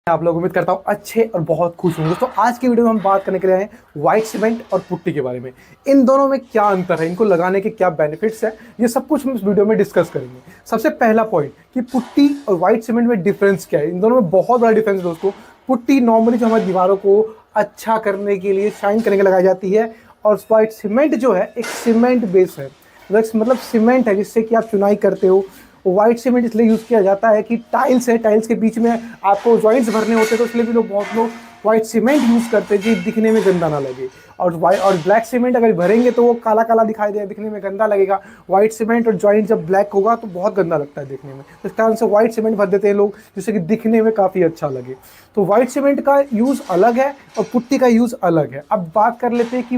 आप लोग उम्मीद करता हूँ अच्छे और बहुत खुश होंगे। दोस्तों आज की वीडियो में हम बात करने के लिए आए हैं व्हाइट सीमेंट और पुट्टी के बारे में। इन दोनों में क्या अंतर है, इनको लगाने के क्या बेनिफिट्स है, ये सब कुछ हम इस वीडियो में डिस्कस करेंगे। सबसे पहला पॉइंट कि पुट्टी और व्हाइट सीमेंट में डिफरेंस क्या है। इन दोनों में बहुत बड़ा डिफरेंस है दोस्तों। पुट्टी नॉर्मली जो हमारी दीवारों को अच्छा करने के लिए, शाइन करने के लिए लगाई जाती है, और व्हाइट सीमेंट जो है एक सीमेंट बेस है, मतलब सीमेंट है जिससे कि आप चुनाई करते हो। व्हाइट सीमेंट इसलिए यूज़ किया जाता है कि टाइल्स है, टाइल्स के बीच में आपको जॉइंट्स भरने होते हैं, तो इसलिए भी बहुत लोग व्हाइट सीमेंट यूज़ करते हैं कि दिखने में गंदा ना लगे। और ब्लैक सीमेंट अगर भरेंगे तो वो काला काला दिखाई देगा, दिखने में गंदा लगेगा। व्हाइट सीमेंट और जॉइंट जब ब्लैक होगा तो बहुत गंदा लगता है देखने में, तो इस कारण से व्हाइट सीमेंट भर देते हैं लोग, जिससे कि दिखने में काफ़ी अच्छा लगे। तो व्हाइट सीमेंट का यूज़ अलग है और पुट्टी का यूज़ अलग है। अब बात कर लेते हैं कि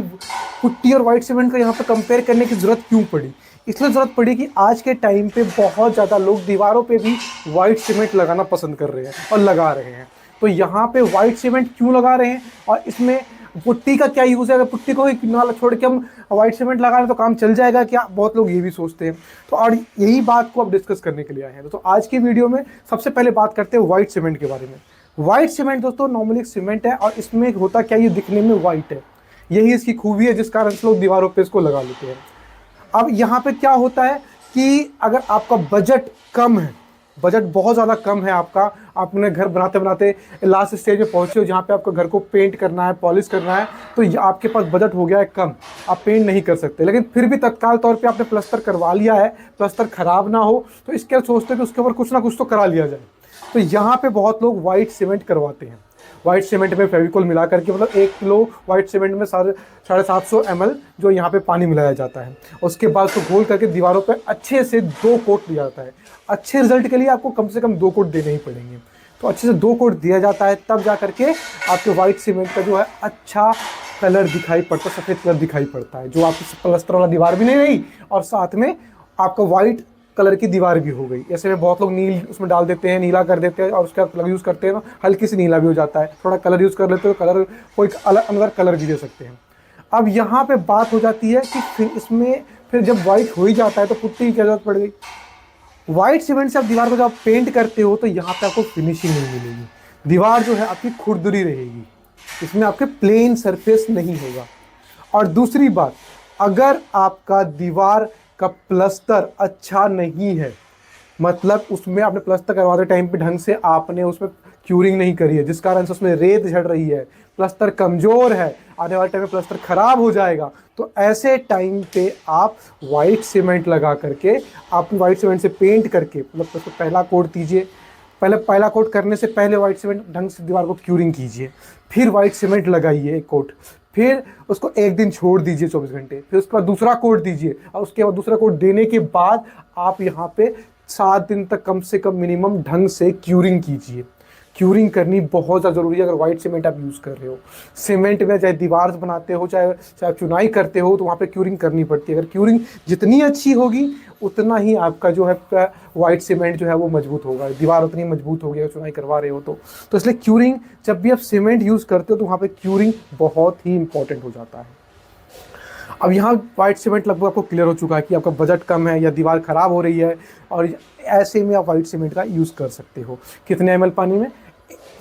पुट्टी और व्हाइट सीमेंट को यहाँ पर कंपेयर करने की ज़रूरत क्यों पड़ी। इसलिए ज़रूरत पड़ी कि आज के टाइम पे बहुत ज़्यादा लोग दीवारों पे भी वाइट सीमेंट लगाना पसंद कर रहे हैं और लगा रहे हैं। तो यहाँ पे वाइट सीमेंट क्यों लगा रहे हैं और इसमें पुट्टी का क्या यूज़ है। अगर पुट्टी को ही ना छोड़ के हम वाइट सीमेंट लगा रहे हैं तो काम चल जाएगा क्या, बहुत लोग ये भी सोचते हैं। तो और यही बात को अब डिस्कस करने के लिए आए हैं। तो आज की वीडियो में सबसे पहले बात करते हैं वाइट सीमेंट के बारे में। वाइट सीमेंट दोस्तों नॉर्मली एक सीमेंट है और इसमें होता क्या, ये दिखने में वाइट है, यही इसकी खूबी है जिस कारण से लोग दीवारों पे इसको लगा लेते हैं। अब यहाँ पे क्या होता है कि अगर आपका बजट कम है, बजट बहुत ज़्यादा कम है आपका, आपने घर बनाते बनाते लास्ट स्टेज में पहुँचे हो जहाँ पे आपको घर को पेंट करना है, पॉलिश करना है, तो आपके पास बजट हो गया है कम, आप पेंट नहीं कर सकते, लेकिन फिर भी तत्काल तौर पे आपने प्लस्तर करवा लिया है, प्लस्तर ख़राब ना हो, तो इसके सोचते हैं कि उसके ऊपर कुछ ना कुछ तो करा लिया जाए। तो यहाँ पर बहुत लोग वाइट सीमेंट करवाते हैं। व्हाइट सीमेंट में फेविकोल मिला करके, मतलब 1 किलो व्हाइट सीमेंट में 750 ml जो यहाँ पे पानी मिलाया जाता है। उसके बाद उसको घोल करके दीवारों पे अच्छे से 2 कोट दिया जाता है। अच्छे रिजल्ट के लिए आपको कम से कम 2 कोट देने ही पड़ेंगे, तो अच्छे से 2 कोट दिया जाता है, तब जा करके आपके व्हाइट सीमेंट का जो है अच्छा कलर दिखाई पड़ता है, सफ़ेद कलर दिखाई पड़ता है, जो आपकी प्लस्तर वाला दीवार भी नहीं रही और साथ में आपका व्हाइट कलर की दीवार भी हो गई। ऐसे में बहुत लोग नील उसमें डाल देते हैं, नीला कर देते हैं और उसका कलर यूज़ करते हैं, तो हल्की सी नीला भी हो जाता है। थोड़ा कलर यूज़ कर लेते हो, कलर कोई अलग अंदर कलर भी दे सकते हैं। अब यहाँ पे बात हो जाती है कि फिर जब वाइट हो ही जाता है तो पुट्टी की क्या जरूरत पड़ गई। वाइट सीमेंट से आप दीवार को जब आप पेंट करते हो तो यहाँ पे आपको फिनिशिंग नहीं मिलेगी, दीवार जो है आपकी खुरदुरी रहेगी, इसमें आपके प्लेन सरफेस नहीं होगा। और दूसरी बात, अगर आपका दीवार का प्लस्तर अच्छा नहीं है, मतलब उसमें आपने प्लस्तर करवाते टाइम पे ढंग से आपने उसमें क्यूरिंग नहीं करी है, जिस कारण से उसमें रेत झड़ रही है, प्लस्तर कमज़ोर है, आने वाले टाइम में प्लस्तर ख़राब हो जाएगा, तो ऐसे टाइम पे आप वाइट सीमेंट लगा करके, आप वाइट सीमेंट से पेंट करके, मतलब उसको पहला कोट दीजिए, पहला कोट करने से पहले वाइट सीमेंट ढंग से दीवार को क्यूरिंग कीजिए, फिर वाइट सीमेंट लगाइए एक कोट, फिर उसको 1 दिन छोड़ दीजिए 24 घंटे, फिर उसके बाद दूसरा कोट दीजिए, और उसके बाद दूसरा कोट देने के बाद आप यहाँ पे 7 दिन तक कम से कम मिनिमम ढंग से क्यूरिंग कीजिए। क्यूरिंग करनी बहुत ज़्यादा ज़रूरी है अगर वाइट सीमेंट आप यूज़ कर रहे हो। सीमेंट में चाहे दीवार बनाते हो, चाहे आप चुनाई करते हो, तो वहाँ पे क्यूरिंग करनी पड़ती है। अगर क्यूरिंग जितनी अच्छी होगी उतना ही आपका जो है वाइट सीमेंट जो है वो मजबूत होगा, दीवार उतनी मजबूत होगी अगर चुनाई करवा रहे हो तो इसलिए क्यूरिंग, जब भी आप सीमेंट यूज़ करते हो तो वहाँ पे क्यूरिंग बहुत ही इंपॉर्टेंट हो जाता है। अब यहाँ वाइट सीमेंट लगभग आपको क्लियर हो चुका है कि आपका बजट कम है या दीवार ख़राब हो रही है, और ऐसे में आप वाइट सीमेंट का यूज़ कर सकते हो। कितने ml पानी में,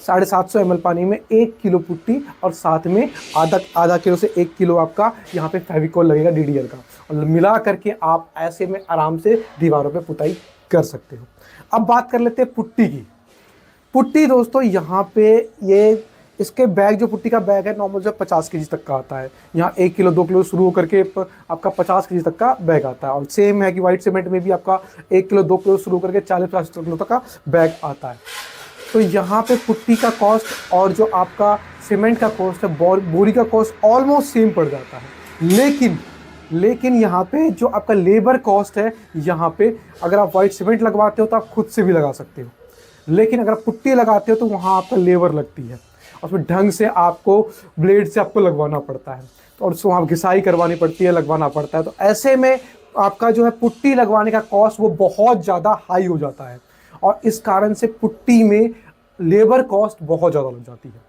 750 ml पानी में 1 किलो पुट्टी, और साथ में आधा किलो से 1 किलो आपका यहाँ पे फेविकोल लगेगा DDL का, और मिला करके आप ऐसे में आराम से दीवारों पे पुताई कर सकते हो। अब बात कर लेते हैं पुट्टी की। पुट्टी दोस्तों यहाँ पे ये इसके बैग, जो पुट्टी का बैग है नॉर्मल जो 50 kg तक का आता है, यहाँ 1 किलो 2 किलो शुरू होकर के आपका 50 kg तक का बैग आता है। और सेम है कि वाइट सीमेंट में भी आपका 1 किलो 2 किलो शुरू करके 40-50 किलो तक का बैग आता है। तो यहाँ पे पुट्टी का कॉस्ट और जो आपका सीमेंट का कॉस्ट है, बोरी का कॉस्ट ऑलमोस्ट सेम पड़ जाता है। लेकिन यहाँ पे जो आपका लेबर कॉस्ट है, यहाँ पे अगर आप वाइट सीमेंट लगवाते हो तो आप खुद से भी लगा सकते हो, लेकिन अगर आप पुट्टी लगाते हो तो वहाँ आपका लेबर लगती है, उसमें ढंग से आपको ब्लेड से आपको लगवाना पड़ता है, तो और उसको वहाँ घिसाई करवानी पड़ती है, लगवाना पड़ता है। तो ऐसे में आपका जो है पुट्टी लगवाने का कॉस्ट वो बहुत ज़्यादा हाई हो जाता है, और इस कारण से पुट्टी में लेबर कॉस्ट बहुत ज़्यादा लग जाती है।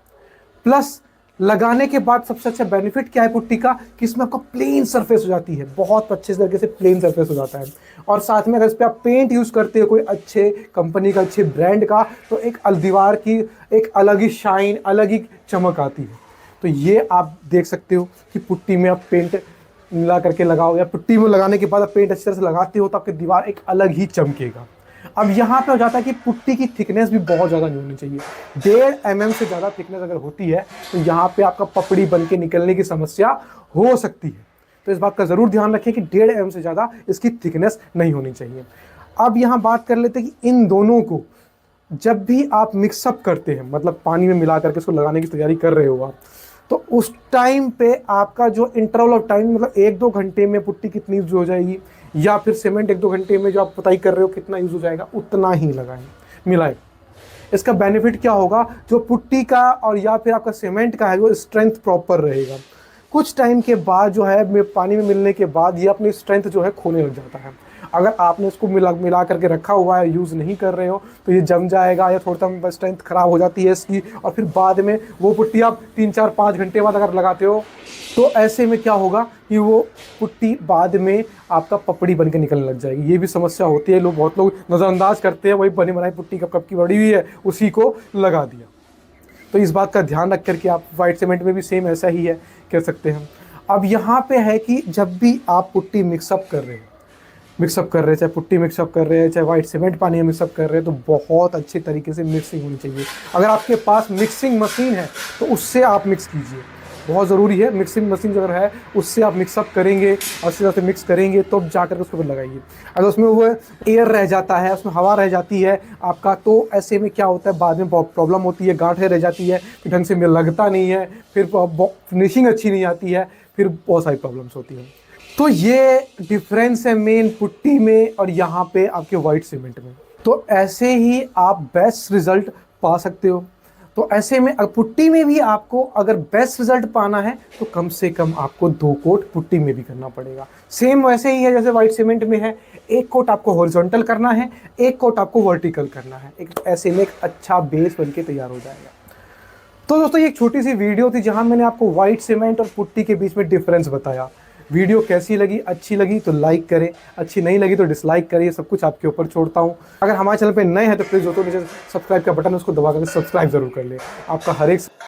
प्लस लगाने के बाद सबसे अच्छा बेनिफिट क्या है पुट्टी का कि इसमें आपका प्लेन सरफेस हो जाती है, बहुत अच्छे तरीके से प्लेन सरफेस हो जाता है। और साथ में अगर इस पर आप पेंट यूज़ करते हो कोई अच्छे कंपनी का, अच्छे ब्रांड का, तो एक दीवार की एक अलग ही शाइन, अलग ही चमक आती है। तो ये आप देख सकते हो कि पुट्टी में आप पेंट मिला करके लगाओ या पुट्टी में लगाने के बाद आप पेंट अच्छी तरह से लगाते हो तो आपकी दीवार एक अलग ही चमकेगा। अब यहाँ पे हो जाता है कि पुट्टी की थिकनेस भी बहुत ज़्यादा नहीं होनी चाहिए। 1.5 mm से ज़्यादा थिकनेस अगर होती है तो यहाँ पे आपका पपड़ी बन के निकलने की समस्या हो सकती है। तो इस बात का ज़रूर ध्यान रखें कि 1.5 mm से ज़्यादा इसकी थिकनेस नहीं होनी चाहिए। अब यहाँ बात कर लेते हैं कि इन दोनों को जब भी आप मिक्सअप करते हैं, मतलब पानी में मिला करके इसको लगाने की तैयारी कर रहे हो आप, तो उस टाइम पे आपका जो इंटरवल ऑफ टाइम, मतलब 1-2 घंटे में पुट्टी कितनी यूज हो जाएगी या फिर सीमेंट 1-2 घंटे में जो आप पुताई कर रहे हो कितना यूज हो जाएगा, उतना ही लगाएं, मिलाएं। इसका बेनिफिट क्या होगा, जो पुट्टी का और या फिर आपका सीमेंट का है वो स्ट्रेंथ प्रॉपर रहेगा। कुछ टाइम के बाद जो है पानी में मिलने के बाद ये अपनी स्ट्रेंथ जो है खोने लग जाता है। अगर आपने इसको मिला करके रखा हुआ है, यूज़ नहीं कर रहे हो, तो ये जम जाएगा या थोड़ा स्ट्रेंथ खराब हो जाती है इसकी, और फिर बाद में वो पुट्टी आप 3-4-5 घंटे बाद अगर लगाते हो तो ऐसे में क्या होगा कि वो पुट्टी बाद में आपका पपड़ी बन के निकलने लग जाएगी। ये भी समस्या होती है, बहुत लोग नज़रअंदाज करते हैं, वही बनी बनाई पुट्टी कब की बड़ी हुई है उसी को लगा दिया। तो इस बात का ध्यान रख करके आप वाइट सीमेंट में भी सेम ऐसा ही है, कह सकते हैं। अब यहाँ पे है कि जब भी आप पुट्टी मिक्सअप कर रहे हैं, चाहे पुट्टी मिक्सअप कर रहे हैं, चाहे वाइट सीमेंट पानी में मिक्सअप कर रहे हैं, तो बहुत अच्छे तरीके से मिक्सिंग होनी चाहिए। अगर आपके पास मिक्सिंग मशीन है तो उससे आप मिक्स कीजिए, बहुत ज़रूरी है। मिक्सिंग मशीन अगर है उससे आप मिक्सअप करेंगे और अच्छी तरह से मिक्स करेंगे तो जाकर उसको फिर लगाइए। अगर उसमें वो एयर रह जाता है, उसमें हवा रह जाती है आपका, तो ऐसे में क्या होता है, बाद में प्रॉब्लम होती है, गांठें रह जाती है, फिर ढंग से लगता नहीं है, फिर फिनिशिंग अच्छी नहीं आती है, फिर बहुत सारी प्रॉब्लम्स होती हैं। तो ये डिफरेंस है मेन पुट्टी में और यहाँ पे आपके वाइट सीमेंट में। तो ऐसे ही आप बेस्ट रिजल्ट पा सकते हो। तो ऐसे में पुट्टी में भी आपको अगर बेस्ट रिजल्ट पाना है तो कम से कम आपको 2 कोट पुट्टी में भी करना पड़ेगा। सेम वैसे ही है जैसे वाइट सीमेंट में है, 1 कोट आपको हॉरिजॉन्टल करना है, 1 कोट आपको वर्टिकल करना है। ऐसे में एक अच्छा बेस बनके तैयार हो जाएगा। तो दोस्तों ये एक छोटी सी वीडियो थी जहां मैंने आपको वाइट सीमेंट और पुट्टी के बीच में डिफरेंस बताया। वीडियो कैसी लगी, अच्छी लगी तो लाइक करें, अच्छी नहीं लगी तो डिसलाइक करें, सब कुछ आपके ऊपर छोड़ता हूं। अगर हमारे चैनल पे नए हैं तो प्लीज़ दोस्तों नीचे सब्सक्राइब का बटन उसको दबा कर सब्सक्राइब जरूर कर ले। आपका हर एक